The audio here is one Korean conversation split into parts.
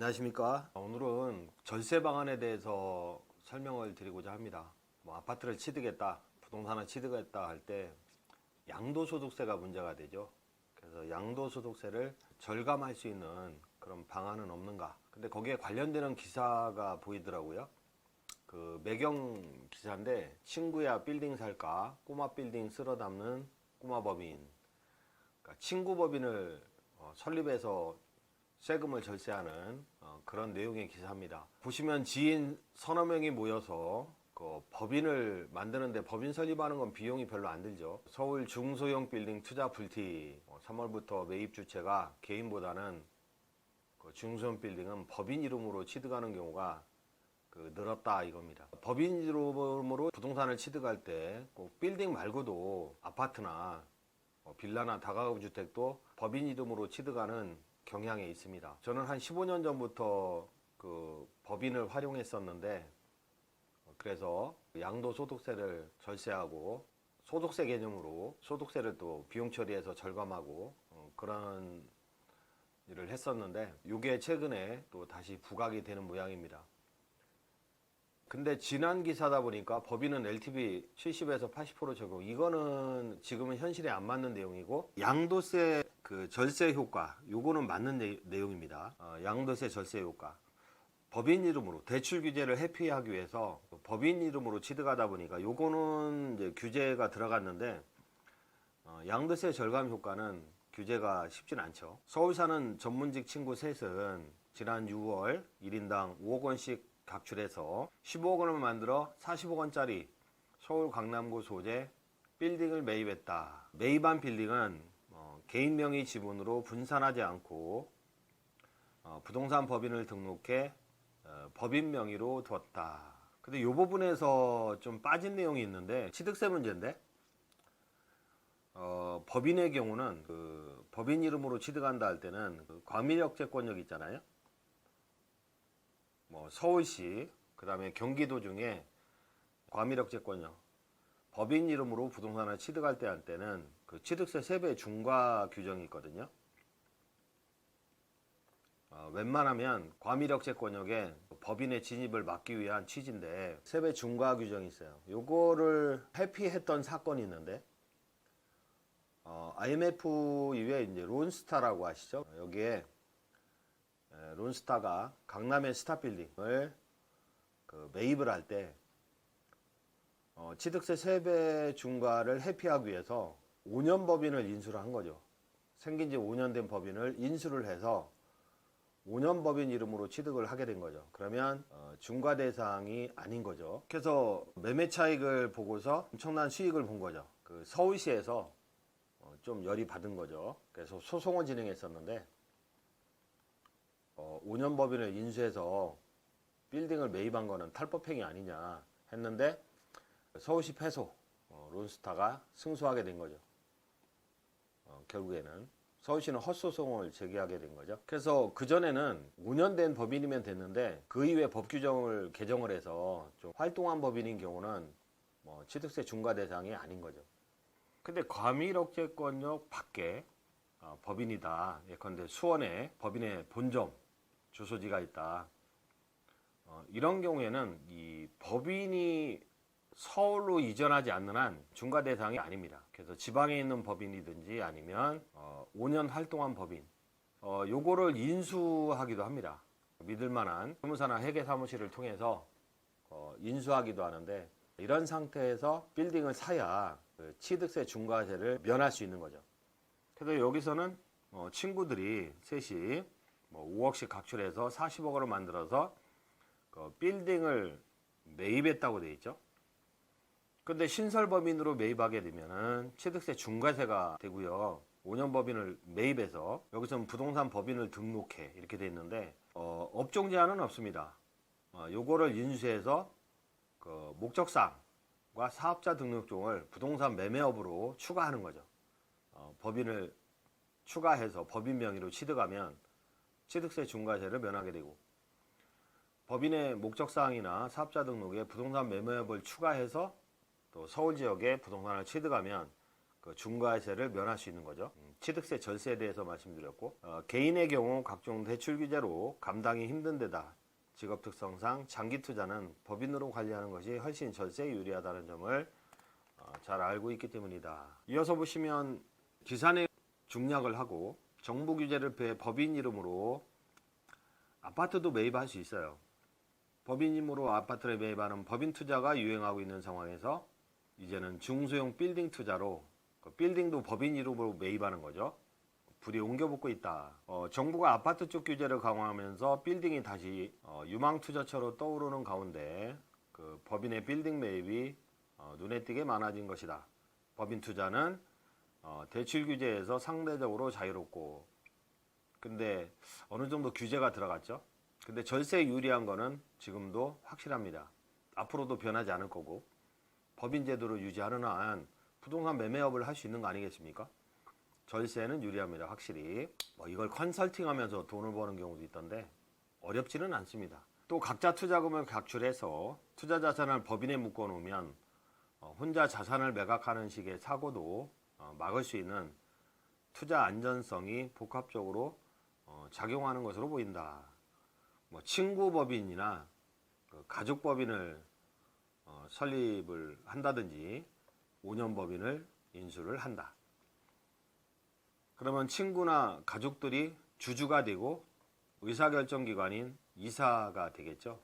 안녕하십니까. 오늘은 절세 방안에 대해서 설명을 드리고자 합니다. 아파트를 취득했다, 부동산을 취득했다 할 때 양도소득세가 문제가 되죠. 그래서 양도소득세를 절감할 수 있는 그런 방안은 없는가. 근데 거기에 관련되는 기사가 보이더라고요. 그 매경 기사인데, 친구야 빌딩 살까, 꼬마 빌딩 쓸어 담는 꼬마 법인. 그러니까 친구 법인을 설립해서 세금을 절세하는 그런 내용의 기사입니다. 보시면 지인 서너 명이 모여서 그 법인을 만드는데, 법인 설립하는 건 비용이 별로 안 들죠. 서울 중소형 빌딩 투자 불티, 3월부터 매입 주체가 개인보다는 그 중소형 빌딩은 법인 이름으로 취득하는 경우가 늘었다 이겁니다. 법인 이름으로 부동산을 취득할 때 꼭 빌딩 말고도 아파트나 빌라나 다가구 주택도 법인 이름으로 취득하는 경향에 있습니다. 저는 한 15년 전부터 그 법인을 활용했었는데, 그래서 양도소득세를 절세하고 소득세 개념으로 소득세를 또 비용 처리해서 절감하고 그런 일을 했었는데, 이게 최근에 또 다시 부각이 되는 모양입니다. 근데 지난 기사다 보니까 법인은 LTV 70에서 80% 적용, 이거는 지금은 현실에 안 맞는 내용이고, 양도세 그 절세 효과, 요거는 맞는 내용입니다. 양도세 절세 효과, 법인 이름으로 대출 규제를 회피하기 위해서 법인 이름으로 취득하다 보니까 요거는 이제 규제가 들어갔는데, 양도세 절감 효과는 규제가 쉽진 않죠. 서울 사는 전문직 친구 셋은 지난 6월 1인당 5억 원씩 각출해서 15억 원을 만들어 40억 원짜리 서울 강남구 소재 빌딩을 매입했다. 매입한 빌딩은 개인 명의 지분으로 분산하지 않고 부동산 법인을 등록해 법인 명의로 두었다. 근데 이 부분에서 좀 빠진 내용이 있는데, 취득세 문제인데, 법인의 경우는 그 법인 이름으로 취득한다 할 때는 그 과밀역세권역 있잖아요. 서울시, 그 다음에 경기도 중에 과밀역세권역, 법인 이름으로 부동산을 취득할 때 할 때는 그 취득세 3배 중과 규정이 있거든요. 웬만하면 과밀역세권역에 법인의 진입을 막기 위한 취지인데 3배 중과 규정이 있어요. 요거를 회피했던 사건이 있는데, IMF 이후에 이제 론스타라고 아시죠? 여기에 론스타가 강남의 스타빌딩을 매입을 할 때 취득세 3배 중과를 회피하기 위해서 5년 법인을 인수를 한 거죠. 생긴 지 5년 된 법인을 인수를 해서 5년 법인 이름으로 취득을 하게 된 거죠. 그러면 중과 대상이 아닌 거죠. 그래서 매매 차익을 보고서 엄청난 수익을 본 거죠. 그 서울시에서 좀 열이 받은 거죠. 그래서 소송을 진행했었는데, 5년 법인을 인수해서 빌딩을 매입한 거는 탈법행위 아니냐 했는데, 서울시 패소, 론스타가 승소하게 된 거죠. 결국에는 서울시는 헛소송을 제기하게 된 거죠. 그래서 그전에는 5년 된 법인이면 됐는데, 그 이후에 법 규정을 개정을 해서 좀 활동한 법인인 경우는 취득세 중과 대상이 아닌 거죠. 근데 과밀억제권역 밖에 법인이다, 예컨대 수원에 법인의 본점 주소지가 있다, 이런 경우에는 이 법인이 서울로 이전하지 않는 한 중과 대상이 아닙니다. 그래서 지방에 있는 법인이든지 아니면 5년 활동한 법인, 요거를 인수하기도 합니다. 믿을만한 세무사나 회계사무실을 통해서 인수하기도 하는데, 이런 상태에서 빌딩을 사야 그 취득세 중과세를 면할 수 있는 거죠. 그래서 여기서는 친구들이 셋이 5억씩 각출해서 40억 원을 만들어서 그 빌딩을 매입했다고 되어 있죠. 근데 신설법인으로 매입하게 되면은 취득세 중과세가 되고요. 5년 법인을 매입해서 여기서는 부동산 법인을 등록해 이렇게 되어 있는데, 업종 제한은 없습니다. 요거를 인수해서 그 목적상과 사업자 등록증을 부동산 매매업으로 추가하는 거죠. 법인을 추가해서 법인 명의로 취득하면 취득세 중과세를 면하게 되고, 법인의 목적사항이나 사업자 등록에 부동산 매매업을 추가해서 또 서울 지역에 부동산을 취득하면 그 중과세를 면할 수 있는 거죠. 취득세, 절세에 대해서 말씀드렸고, 개인의 경우 각종 대출 규제로 감당이 힘든 데다 직업 특성상 장기 투자는 법인으로 관리하는 것이 훨씬 절세에 유리하다는 점을 잘 알고 있기 때문이다. 이어서 보시면 기산의 중략을 하고 정부 규제를 피해 법인 이름으로 아파트도 매입할 수 있어요. 법인 이름으로 아파트를 매입하는 법인 투자가 유행하고 있는 상황에서 이제는 중소형 빌딩 투자로 그 빌딩도 법인 이름으로 매입하는 거죠. 불이 옮겨붙고 있다. 정부가 아파트 쪽 규제를 강화하면서 빌딩이 다시 유망 투자처로 떠오르는 가운데 그 법인의 빌딩 매입이 눈에 띄게 많아진 것이다. 법인 투자는 대출 규제에서 상대적으로 자유롭고, 근데 어느 정도 규제가 들어갔죠. 근데 절세에 유리한 거는 지금도 확실합니다. 앞으로도 변하지 않을 거고, 법인 제도를 유지하는 한 부동산 매매업을 할 수 있는 거 아니겠습니까? 절세는 유리합니다. 확실히. 이걸 컨설팅하면서 돈을 버는 경우도 있던데 어렵지는 않습니다. 또 각자 투자금을 각출해서 투자 자산을 법인에 묶어 놓으면 혼자 자산을 매각하는 식의 사고도 막을 수 있는 투자 안전성이 복합적으로 작용하는 것으로 보인다. 친구 법인이나 가족 법인을 설립을 한다든지 5년 법인을 인수를 한다. 그러면 친구나 가족들이 주주가 되고 의사결정기관인 이사가 되겠죠.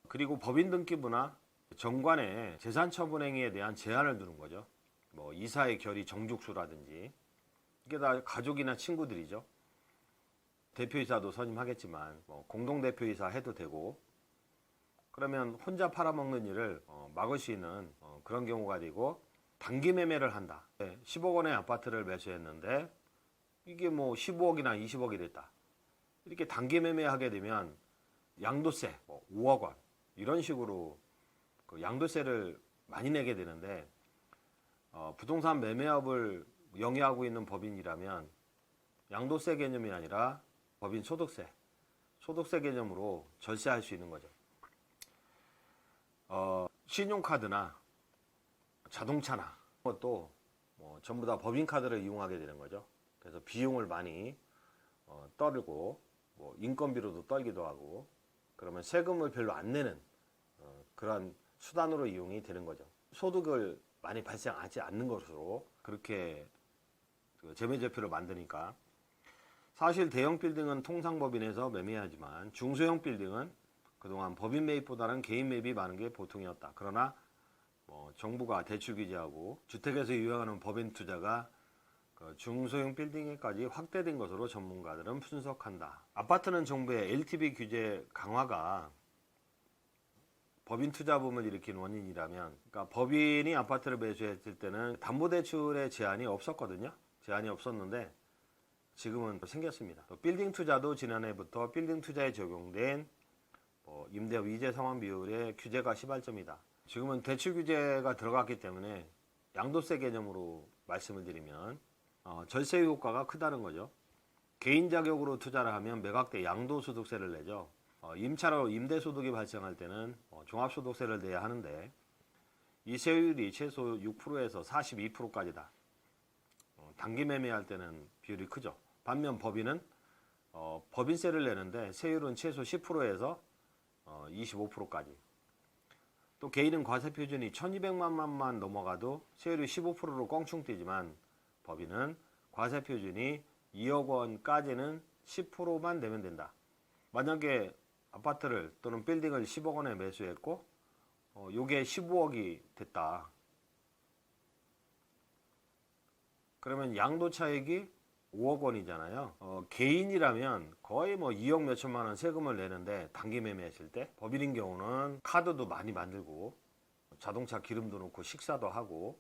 그리고 법인 등기부나 정관에 재산처분행위에 대한 제한을 두는 거죠. 이사의 결의 정족수라든지, 이게 다 가족이나 친구들이죠. 대표이사도 선임하겠지만 공동대표이사 해도 되고, 그러면 혼자 팔아먹는 일을 막을 수 있는 그런 경우가 되고, 단기 매매를 한다. 10억 원의 아파트를 매수했는데 이게 15억이나 20억이 됐다. 이렇게 단기 매매하게 되면 양도세 5억 원 이런 식으로 그 양도세를 많이 내게 되는데, 부동산 매매업을 영위하고 있는 법인이라면 양도세 개념이 아니라 법인 소득세 개념으로 절세할 수 있는 거죠. 신용카드나 자동차나 것도 전부 다 법인카드를 이용하게 되는 거죠. 그래서 비용을 많이 떨고 인건비로도 떨기도 하고, 그러면 세금을 별로 안 내는 그러한 수단으로 이용이 되는 거죠. 소득을 많이 발생하지 않는 것으로 그렇게 재매제표를 만드니까. 사실 대형 빌딩은 통상법인에서 매매하지만 중소형 빌딩은 그동안 법인 매입보다는 개인 매입이 많은 게 보통이었다. 그러나 정부가 대출 규제하고 주택에서 유행하는 법인 투자가 중소형 빌딩에까지 확대된 것으로 전문가들은 분석한다. 아파트는 정부의 LTV 규제 강화가 법인 투자 붐을 일으킨 원인이라면, 그러니까 법인이 아파트를 매수했을 때는 담보대출의 제한이 없었거든요. 제한이 없었는데 지금은 생겼습니다. 빌딩 투자도 지난해부터 빌딩 투자에 적용된 임대 위제 상환 비율의 규제가 시발점이다. 지금은 대출 규제가 들어갔기 때문에 양도세 개념으로 말씀을 드리면 절세 효과가 크다는 거죠. 개인 자격으로 투자를 하면 매각대 양도소득세를 내죠. 임차로 임대소득이 발생할 때는 종합소득세를 내야 하는데 이 세율이 최소 6%에서 42%까지다. 단기 매매할 때는 비율이 크죠. 반면 법인은 법인세를 내는데 세율은 최소 10%에서 25%까지. 또 개인은 과세 표준이 1200만 원만 넘어가도 세율이 15%로 껑충 뛰지만 법인은 과세 표준이 2억 원까지는 10%만 내면 된다. 만약에 아파트를 또는 빌딩을 10억 원에 매수했고 요게 15억이 됐다. 그러면 양도 차익이 5억 원이잖아요. 개인이라면 거의 2억 몇천만 원 세금을 내는데 단기 매매했을 때, 법인인 경우는 카드도 많이 만들고 자동차 기름도 넣고 식사도 하고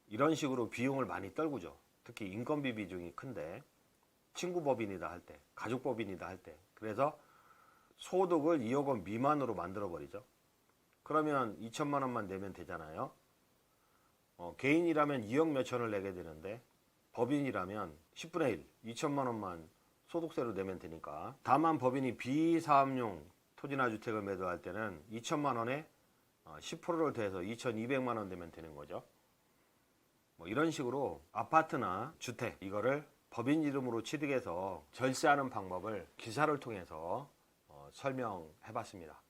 이런 식으로 비용을 많이 떨구죠. 특히 인건비 비중이 큰데, 친구 법인이다 할 때, 가족 법인이다 할 때, 그래서 소득을 2억 원 미만으로 만들어 버리죠. 그러면 2천만 원만 내면 되잖아요. 개인이라면 2억 몇천을 내게 되는데 법인이라면 10분의 1, 2천만 원만 소득세로 내면 되니까. 다만 법인이 비사업용 토지나 주택을 매도할 때는 2천만 원에 10%를 더해서 2,200만 원 내면 되는 거죠. 뭐 이런 식으로 아파트나 주택 이거를 법인 이름으로 취득해서 절세하는 방법을 기사를 통해서 설명해 봤습니다.